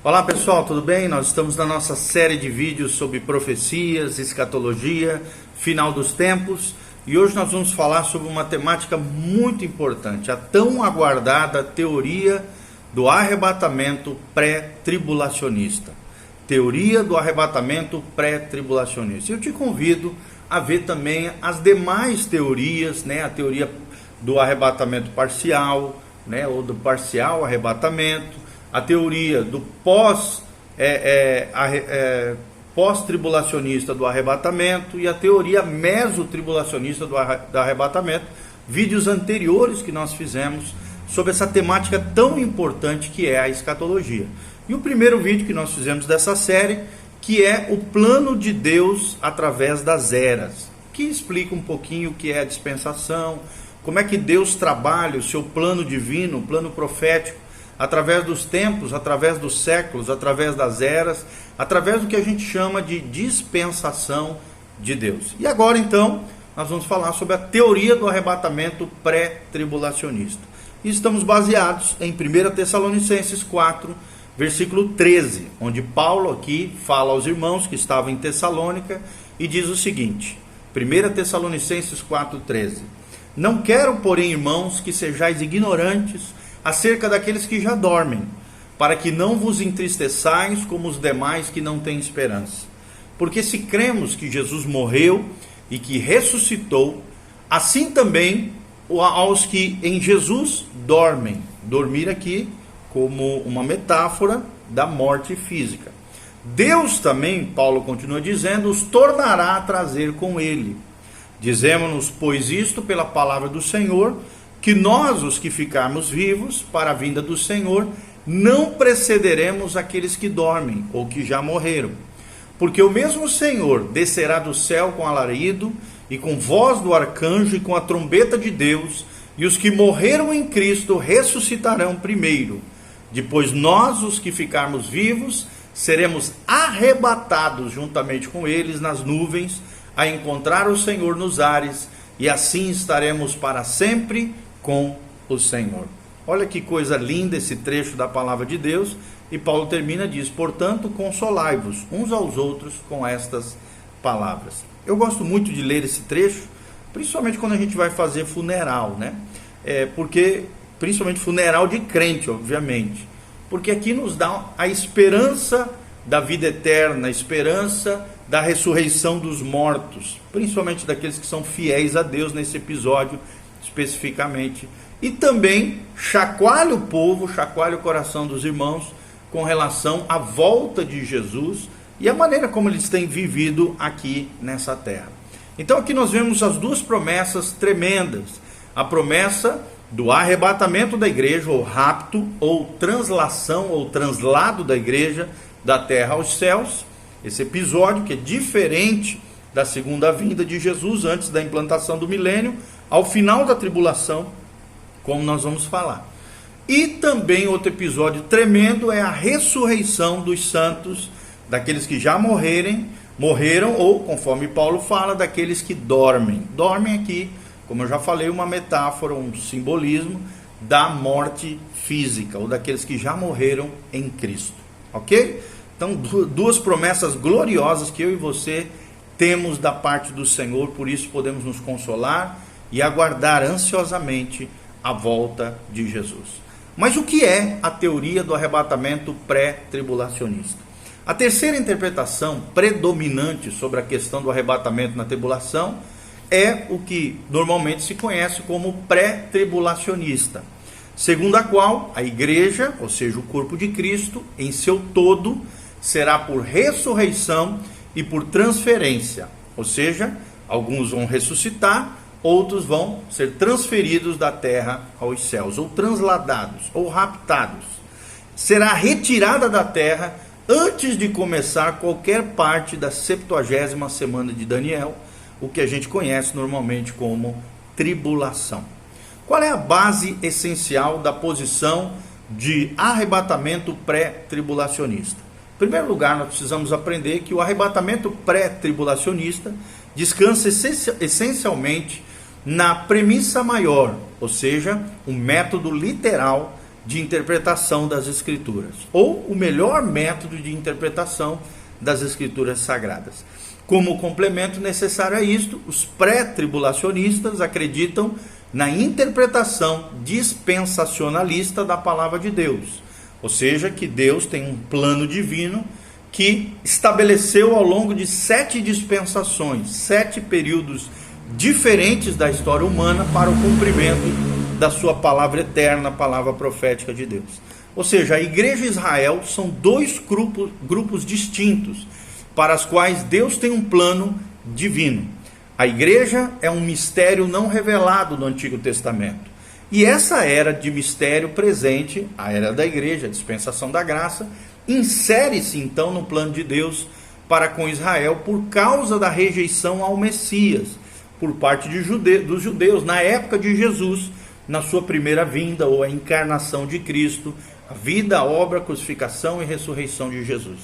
Olá pessoal, tudo bem? Nós estamos na nossa série de vídeos sobre profecias, escatologia, final dos tempos, e hoje nós vamos falar sobre uma temática muito importante, a tão aguardada teoria do arrebatamento pré-tribulacionista. Teoria do arrebatamento pré-tribulacionista. Eu te convido a ver também as demais teorias, né? A teoria do arrebatamento parcial, né? Ou do parcial arrebatamento, a teoria do pós-tribulacionista do arrebatamento e a teoria mesotribulacionista do arrebatamento, vídeos anteriores que nós fizemos sobre essa temática tão importante que é a escatologia. E o primeiro vídeo que nós fizemos dessa série, que é o plano de Deus através das eras, que explica um pouquinho o que é a dispensação, como é que Deus trabalha o seu plano divino, o plano profético, através dos tempos, através dos séculos, através das eras, através do que a gente chama de dispensação de Deus. E agora então, nós vamos falar sobre a teoria do arrebatamento pré-tribulacionista. E estamos baseados em 1 Tessalonicenses 4, versículo 13, onde Paulo aqui fala aos irmãos que estavam em Tessalônica e diz o seguinte, 1 Tessalonicenses 4, 13: Não quero, porém, irmãos, que sejais ignorantes acerca daqueles que já dormem, para que não vos entristeçais como os demais que não têm esperança. Porque se cremos que Jesus morreu e que ressuscitou, assim também aos que em Jesus dormem. Dormir aqui como uma metáfora da morte física. Deus também, Paulo continua dizendo, os tornará a trazer com ele. Dizemos-nos, pois, isto pela palavra do Senhor, que nós, os que ficarmos vivos para a vinda do Senhor, não precederemos aqueles que dormem ou que já morreram. Porque o mesmo Senhor descerá do céu com alarido e com voz do arcanjo e com a trombeta de Deus, e os que morreram em Cristo ressuscitarão primeiro. Depois nós, os que ficarmos vivos, seremos arrebatados juntamente com eles nas nuvens, a encontrar o Senhor nos ares, e assim estaremos para sempre com o Senhor. Olha que coisa linda esse trecho da palavra de Deus. E Paulo termina e diz, portanto, consolai-vos uns aos outros com estas palavras. Eu gosto muito de ler esse trecho, principalmente quando a gente vai fazer funeral, né? Porque, principalmente funeral de crente, obviamente. Porque aqui nos dá a esperança da vida eterna, a esperança da ressurreição dos mortos, principalmente daqueles que são fiéis a Deus nesse episódio especificamente, e também chacoalha o povo, chacoalha o coração dos irmãos com relação à volta de Jesus e a maneira como eles têm vivido aqui nessa terra. Então aqui nós vemos as duas promessas tremendas, a promessa do arrebatamento da igreja, ou rapto, ou translação, ou translado da igreja da terra aos céus, esse episódio que é diferente da segunda vinda de Jesus, antes da implantação do milênio, ao final da tribulação, como nós vamos falar. E também outro episódio tremendo é a ressurreição dos santos, daqueles que já morreram, ou, conforme Paulo fala, daqueles que dormem. Dormem aqui, como eu já falei, uma metáfora, um simbolismo da morte física, ou daqueles que já morreram em Cristo. Ok? Então, duas promessas gloriosas que eu e você temos da parte do Senhor, por isso podemos nos consolar e aguardar ansiosamente a volta de Jesus. Mas o que é a teoria do arrebatamento pré-tribulacionista? A terceira interpretação predominante sobre a questão do arrebatamento na tribulação é o que normalmente se conhece como pré-tribulacionista, segundo a qual a igreja, ou seja, o corpo de Cristo, em seu todo, será por ressurreição e por transferência, ou seja, alguns vão ressuscitar, outros vão ser transferidos da terra aos céus, ou transladados, ou raptados. Será retirada da terra antes de começar qualquer parte da 70ª semana de Daniel, o que a gente conhece normalmente como tribulação. Qual é a base essencial da posição de arrebatamento pré-tribulacionista? Em primeiro lugar, nós precisamos aprender que o arrebatamento pré-tribulacionista descansa essencialmente na premissa maior, ou seja, um método literal de interpretação das Escrituras, ou o melhor método de interpretação das Escrituras Sagradas. Como complemento necessário a isto, os pré-tribulacionistas acreditam na interpretação dispensacionalista da palavra de Deus, ou seja, que Deus tem um plano divino que estabeleceu ao longo de 7 dispensações, 7 períodos diferentes da história humana para o cumprimento da sua palavra eterna, a palavra profética de Deus. Ou seja, a Igreja e Israel são 2 grupos distintos, para os quais Deus tem um plano divino. A Igreja é um mistério não revelado no Antigo Testamento. E essa era de mistério presente, a era da Igreja, a dispensação da graça, insere-se então no plano de Deus para com Israel por causa da rejeição ao Messias, por parte dos judeus, na época de Jesus, na sua primeira vinda, ou a encarnação de Cristo, a vida, a obra, a crucificação e ressurreição de Jesus.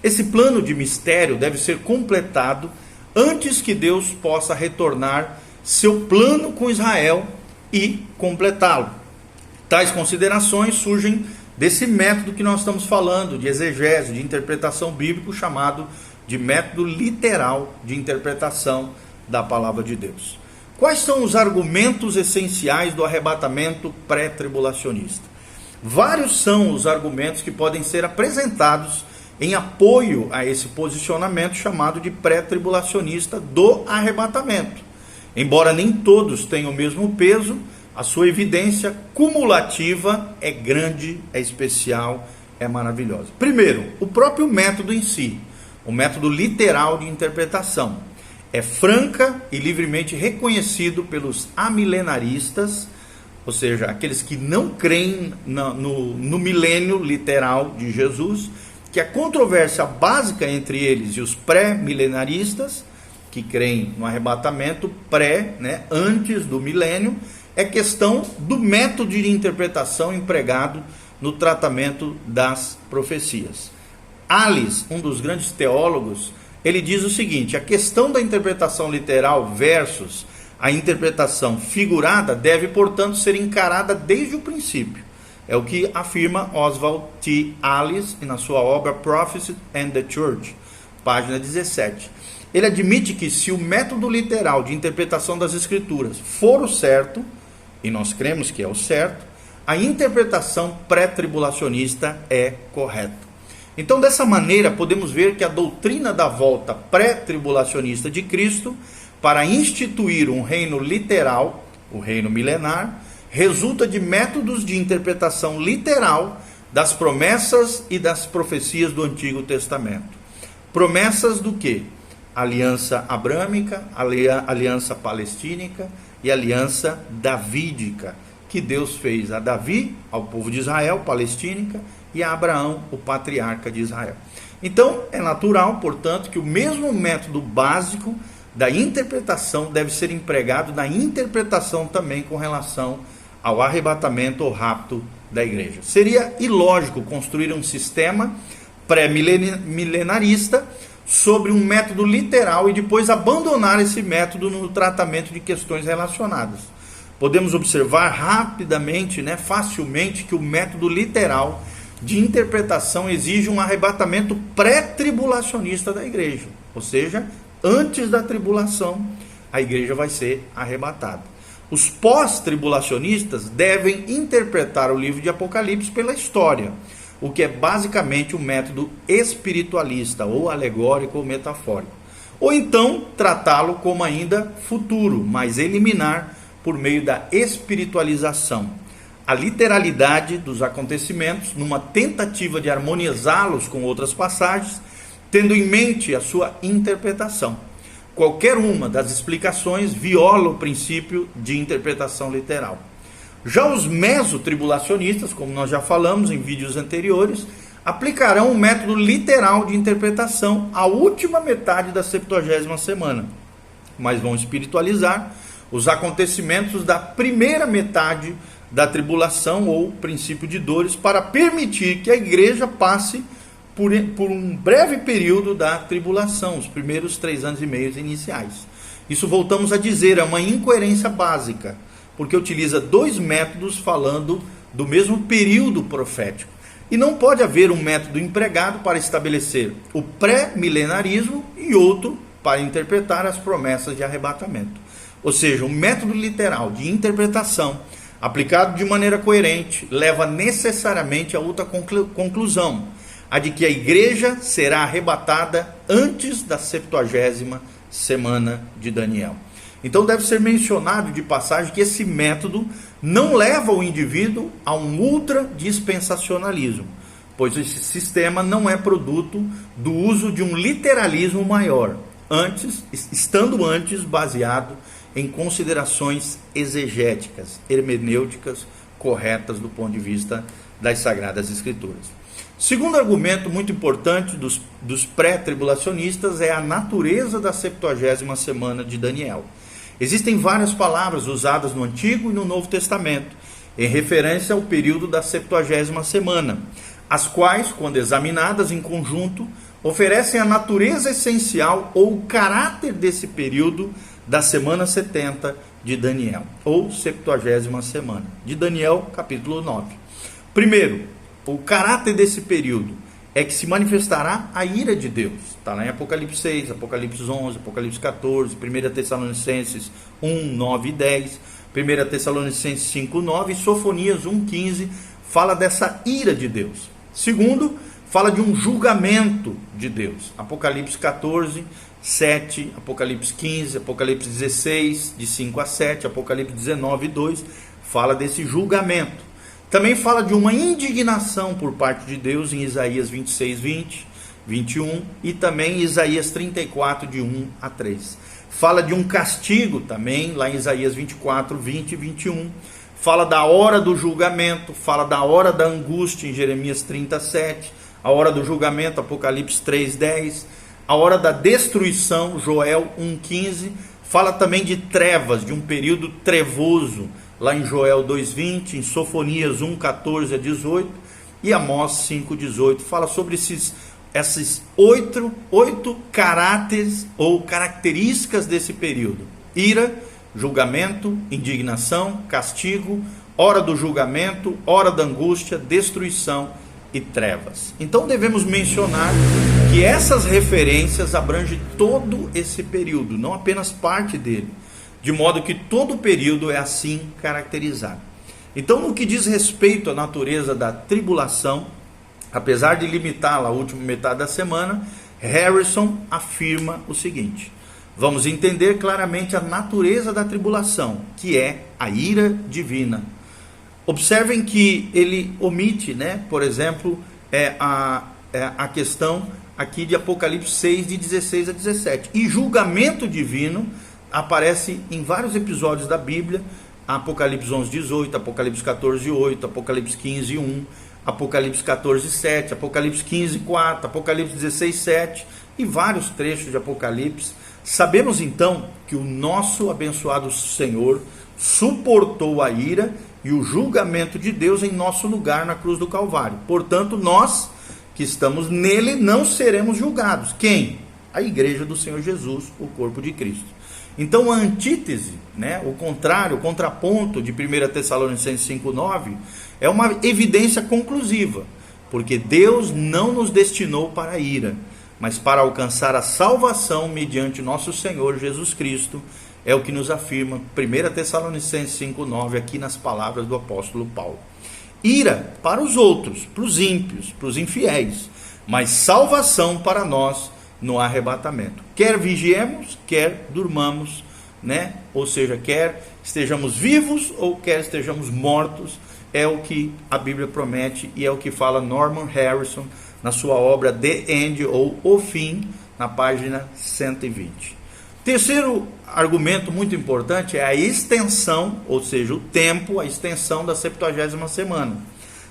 Esse plano de mistério deve ser completado antes que Deus possa retornar seu plano com Israel e completá-lo. Tais considerações surgem desse método que nós estamos falando, de exegese, de interpretação bíblica, chamado de método literal de interpretação da palavra de Deus. Quais são os argumentos essenciais do arrebatamento pré-tribulacionista? Vários são os argumentos que podem ser apresentados em apoio a esse posicionamento chamado de pré-tribulacionista do arrebatamento. Embora nem todos tenham o mesmo peso, a sua evidência cumulativa é grande, é especial, é maravilhosa. Primeiro, o próprio método em si, o método literal de interpretação. É franca e livremente reconhecido pelos amilenaristas, ou seja, aqueles que não creem no milênio literal de Jesus, que a controvérsia básica entre eles e os pré-milenaristas, que creem no arrebatamento antes do milênio, é questão do método de interpretação empregado no tratamento das profecias. Alice, um dos grandes teólogos, ele diz o seguinte: a questão da interpretação literal versus a interpretação figurada deve, portanto, ser encarada desde o princípio. É o que afirma Oswald T. Alice na sua obra Prophecy and the Church, página 17. Ele admite que se o método literal de interpretação das Escrituras for o certo, e nós cremos que é o certo, a interpretação pré-tribulacionista é correta. Então, dessa maneira, podemos ver que a doutrina da volta pré-tribulacionista de Cristo para instituir um reino literal, o reino milenar, resulta de métodos de interpretação literal das promessas e das profecias do Antigo Testamento. Promessas do quê? Aliança abrâmica, aliança palestínica e aliança davídica, que Deus fez a Davi, ao povo de Israel, palestínica, e a Abraão, o patriarca de Israel. Então, é natural, portanto, que o mesmo método básico da interpretação deve ser empregado na interpretação também com relação ao arrebatamento ou rapto da igreja. Seria ilógico construir um sistema pré-milenarista sobre um método literal e depois abandonar esse método no tratamento de questões relacionadas. Podemos observar rapidamente, facilmente, que o método literal de interpretação exige um arrebatamento pré-tribulacionista da igreja, ou seja, antes da tribulação a igreja vai ser arrebatada. Os pós-tribulacionistas devem interpretar o livro de Apocalipse pela história, o que é basicamente um método espiritualista, ou alegórico ou metafórico. Ou então tratá-lo como ainda futuro, mas eliminar por meio da espiritualização a literalidade dos acontecimentos, numa tentativa de harmonizá-los com outras passagens, tendo em mente a sua interpretação. Qualquer uma das explicações viola o princípio de interpretação literal. Já os mesotribulacionistas, como nós já falamos em vídeos anteriores, aplicarão o método literal de interpretação à última metade da 70ª semana, mas vão espiritualizar os acontecimentos da primeira metade da tribulação ou princípio de dores, para permitir que a igreja passe por um breve período da tribulação, os primeiros 3 anos e meio iniciais. Isso, voltamos a dizer, é uma incoerência básica, porque utiliza 2 métodos falando do mesmo período profético. E não pode haver um método empregado para estabelecer o pré-milenarismo e outro para interpretar as promessas de arrebatamento. Ou seja, um método literal de interpretação aplicado de maneira coerente leva necessariamente a outra conclusão, a de que a igreja será arrebatada antes da 70ª semana de Daniel. Então deve ser mencionado de passagem que esse método não leva o indivíduo a um ultradispensacionalismo, pois esse sistema não é produto do uso de um literalismo maior, estando antes baseado em considerações exegéticas, hermenêuticas corretas do ponto de vista das Sagradas Escrituras. Segundo argumento muito importante dos pré-tribulacionistas é a natureza da 70ª semana de Daniel. Existem várias palavras usadas no Antigo e no Novo Testamento em referência ao período da 70ª semana, as quais, quando examinadas em conjunto, oferecem a natureza essencial ou o caráter desse período da semana 70 de Daniel, ou 70ª semana de Daniel, capítulo 9. Primeiro, o caráter desse período é que se manifestará a ira de Deus. Está lá em Apocalipse 6, Apocalipse 11, Apocalipse 14, 1 Tessalonicenses 1, 9 e 10, 1 Tessalonicenses 5, 9 e Sofonias 1, 15, fala dessa ira de Deus. Segundo, fala de um julgamento de Deus. Apocalipse 14, 7, Apocalipse 15, Apocalipse 16, de 5 a 7, Apocalipse 19, 2, fala desse julgamento. Também fala de uma indignação por parte de Deus em Isaías 26, 20, 21 e também Isaías 34, de 1 a 3. Fala de um castigo também, lá em Isaías 24, 20 e 21. Fala da hora do julgamento, fala da hora da angústia em Jeremias 37, a hora do julgamento, Apocalipse 3, 10, a hora da destruição, Joel 1, 15. Fala também de trevas, de um período trevoso, lá em Joel 2,20, em Sofonias 1, 14 a 18 e Amós 5, 18. Fala sobre esses oito caráteres ou características desse período: ira, julgamento, indignação, castigo, hora do julgamento, hora da angústia, destruição e trevas. Então devemos mencionar que essas referências abrangem todo esse período, não apenas parte dele, de modo que todo o período é assim caracterizado. Então, no que diz respeito à natureza da tribulação, apesar de limitá-la à última metade da semana, Harrison afirma o seguinte: vamos entender claramente a natureza da tribulação, que é a ira divina. Observem que ele omite, por exemplo, a questão aqui de Apocalipse 6, de 16 a 17. E julgamento divino aparece em vários episódios da Bíblia: Apocalipse 11, 18, Apocalipse 14, 8, Apocalipse 15, 1, Apocalipse 14, 7, Apocalipse 15, 4, Apocalipse 16, 7 e vários trechos de Apocalipse. Sabemos então que o nosso abençoado Senhor suportou a ira e o julgamento de Deus em nosso lugar na cruz do Calvário. Portanto, nós que estamos nele não seremos julgados. Quem? A igreja do Senhor Jesus, o corpo de Cristo. Então a antítese, o contrário, o contraponto de 1 Tessalonicenses 5,9 é uma evidência conclusiva, porque Deus não nos destinou para a ira, mas para alcançar a salvação mediante nosso Senhor Jesus Cristo. É o que nos afirma 1 Tessalonicenses 5,9 aqui nas palavras do apóstolo Paulo. Ira para os outros, para os ímpios, para os infiéis, mas salvação para nós no arrebatamento. Quer vigiemos, quer durmamos, ou seja, quer estejamos vivos ou quer estejamos mortos, é o que a Bíblia promete e é o que fala Norman Harrison na sua obra The End, ou O Fim, na página 120. Terceiro argumento muito importante é a extensão, ou seja, o tempo, a extensão da 70ª semana.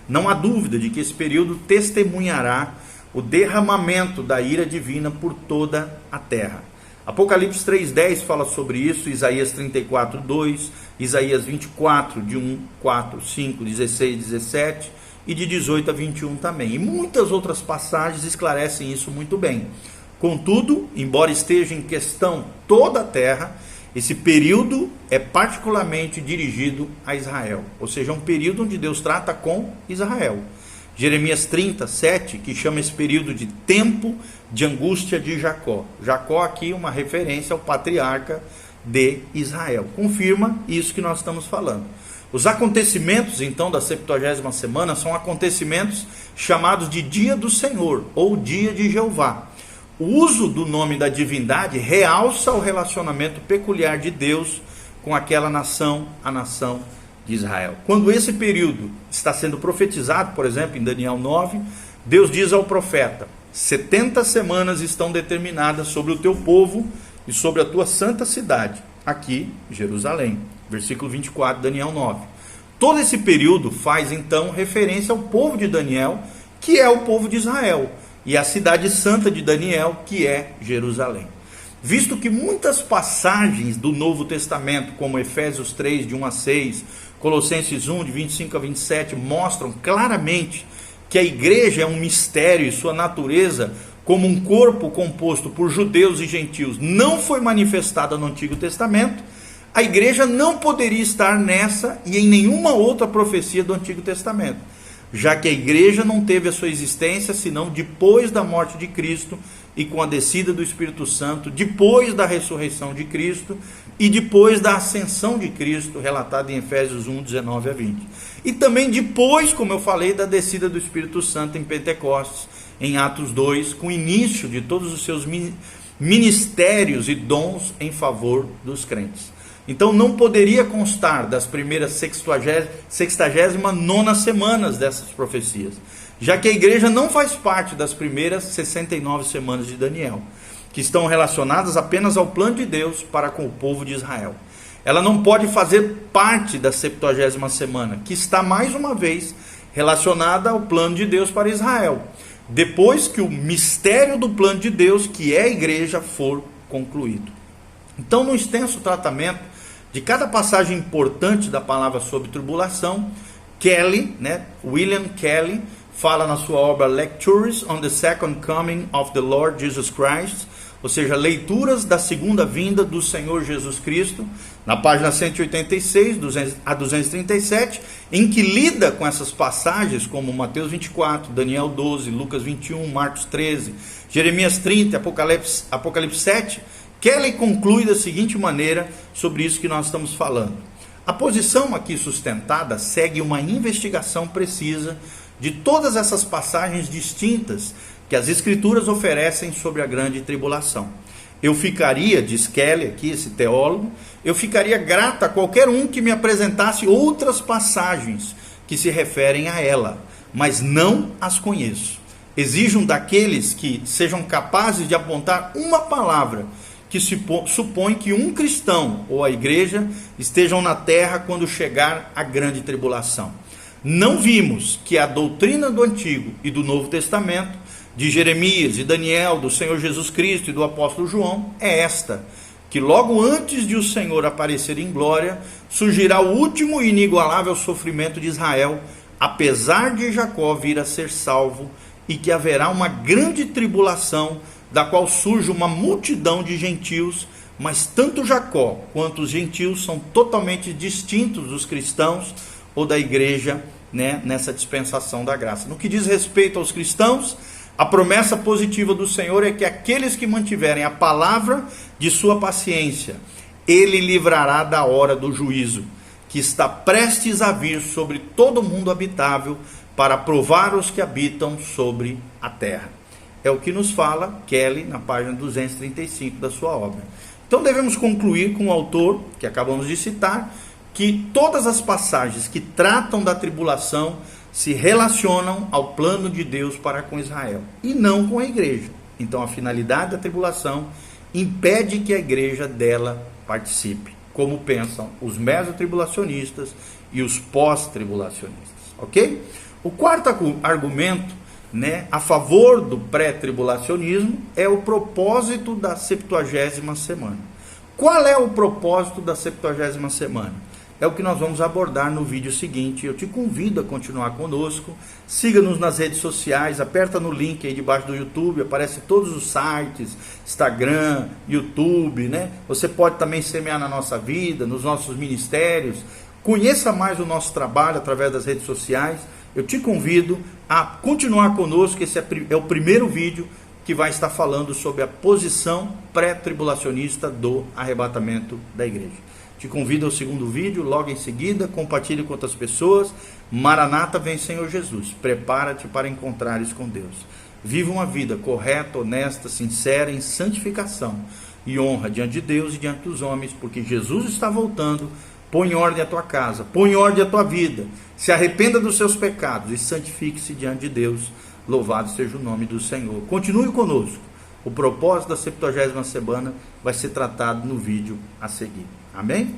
Não há dúvida de que esse período testemunhará o derramamento da ira divina por toda a terra. Apocalipse 3,10 fala sobre isso, Isaías 34,2, Isaías 24, de 1, 4, 5, 16, 17 e de 18 a 21 também. E muitas outras passagens esclarecem isso muito bem. Contudo, embora esteja em questão toda a terra, Esse período é particularmente dirigido a Israel, ou seja, é um período onde Deus trata com Israel. Jeremias 37, que chama esse período de tempo de angústia de Jacó. Jacó aqui uma referência ao patriarca de Israel. Confirma isso que nós estamos falando. Os acontecimentos, então, da 70ª semana são acontecimentos chamados de Dia do Senhor, ou Dia de Jeová. O uso do nome da divindade realça o relacionamento peculiar de Deus com aquela nação, a nação de Israel. Quando esse período está sendo profetizado, por exemplo, em Daniel 9, Deus diz ao profeta: 70 semanas estão determinadas sobre o teu povo e sobre a tua santa cidade, aqui, Jerusalém. Versículo 24, Daniel 9. Todo esse período faz então referência ao povo de Daniel, que é o povo de Israel, e a cidade santa de Daniel, que é Jerusalém. Visto que muitas passagens do Novo Testamento, como Efésios 3, de 1 a 6, Colossenses 1, de 25 a 27, mostram claramente que a igreja é um mistério e sua natureza, como um corpo composto por judeus e gentios, não foi manifestada no Antigo Testamento, a igreja não poderia estar nessa e em nenhuma outra profecia do Antigo Testamento, já que a igreja não teve a sua existência senão depois da morte de Cristo e com a descida do Espírito Santo, depois da ressurreição de Cristo e depois da ascensão de Cristo, relatada em Efésios 1, 19 a 20. E também depois, como eu falei, da descida do Espírito Santo em Pentecostes, em Atos 2, com o início de todos os seus ministérios e dons em favor dos crentes. Então não poderia constar das primeiras 69ª semanas dessas profecias, já que a igreja não faz parte das primeiras 69 semanas de Daniel, que estão relacionadas apenas ao plano de Deus para com o povo de Israel. Ela não pode fazer parte da 70ª semana, que está mais uma vez relacionada ao plano de Deus para Israel, depois que o mistério do plano de Deus, que é a igreja, for concluído. Então, no extenso tratamento de cada passagem importante da palavra sobre tribulação, William Kelly, fala na sua obra Lectures on the Second Coming of the Lord Jesus Christ, ou seja, leituras da segunda vinda do Senhor Jesus Cristo, na página 186 a 237, em que lida com essas passagens como Mateus 24, Daniel 12, Lucas 21, Marcos 13, Jeremias 30, Apocalipse 7, Kelly conclui da seguinte maneira sobre isso que nós estamos falando. A posição aqui sustentada segue uma investigação precisa de todas essas passagens distintas que as Escrituras oferecem sobre a grande tribulação. Eu ficaria, diz Kelly aqui, esse teólogo, eu ficaria grata a qualquer um que me apresentasse outras passagens que se referem a ela, mas não as conheço. Exijo daqueles que sejam capazes de apontar uma palavra que se supõe que um cristão ou a igreja estejam na terra quando chegar a grande tribulação. Não vimos que a doutrina do Antigo e do Novo Testamento, de Jeremias, de Daniel, do Senhor Jesus Cristo e do apóstolo João, é esta: que logo antes de o Senhor aparecer em glória, surgirá o último e inigualável sofrimento de Israel, apesar de Jacó vir a ser salvo, e que haverá uma grande tribulação, da qual surge uma multidão de gentios, mas tanto Jacó quanto os gentios são totalmente distintos dos cristãos ou da igreja, nessa dispensação da graça. No que diz respeito aos cristãos, a promessa positiva do Senhor é que aqueles que mantiverem a palavra de sua paciência, Ele livrará da hora do juízo, que está prestes a vir sobre todo o mundo habitável, para provar os que habitam sobre a terra. É o que nos fala Kelly na página 235 da sua obra. Então devemos concluir com o autor, que acabamos de citar, que todas as passagens que tratam da tribulação se relacionam ao plano de Deus para com Israel, e não com a igreja. Então a finalidade da tribulação impede que a igreja dela participe, como pensam os mesotribulacionistas e os pós-tribulacionistas. Ok? O quarto argumento, a favor do pré-tribulacionismo, é o propósito da 70ª semana. Qual é o propósito da 70ª semana? é o que nós vamos abordar no vídeo seguinte. Eu te convido a continuar conosco, siga-nos nas redes sociais, aperta no link aí debaixo do YouTube, aparece todos os sites, Instagram, YouTube, né? Você pode também semear na nossa vida, nos nossos ministérios, conheça mais o nosso trabalho através das redes sociais. Eu te convido a continuar conosco, esse é o primeiro vídeo que vai estar falando sobre a posição pré-tribulacionista do arrebatamento da igreja. Te convido ao segundo vídeo, logo em seguida, compartilhe com outras pessoas. Maranata, vem Senhor Jesus, prepara-te para encontrares com Deus. Viva uma vida correta, honesta, sincera, em santificação e honra diante de Deus e diante dos homens, porque Jesus está voltando. Põe em ordem a tua casa, põe em ordem a tua vida, se arrependa dos seus pecados e santifique-se diante de Deus. Louvado seja o nome do Senhor. Continue conosco. O propósito da 70ª semana vai ser tratado no vídeo a seguir. Amém?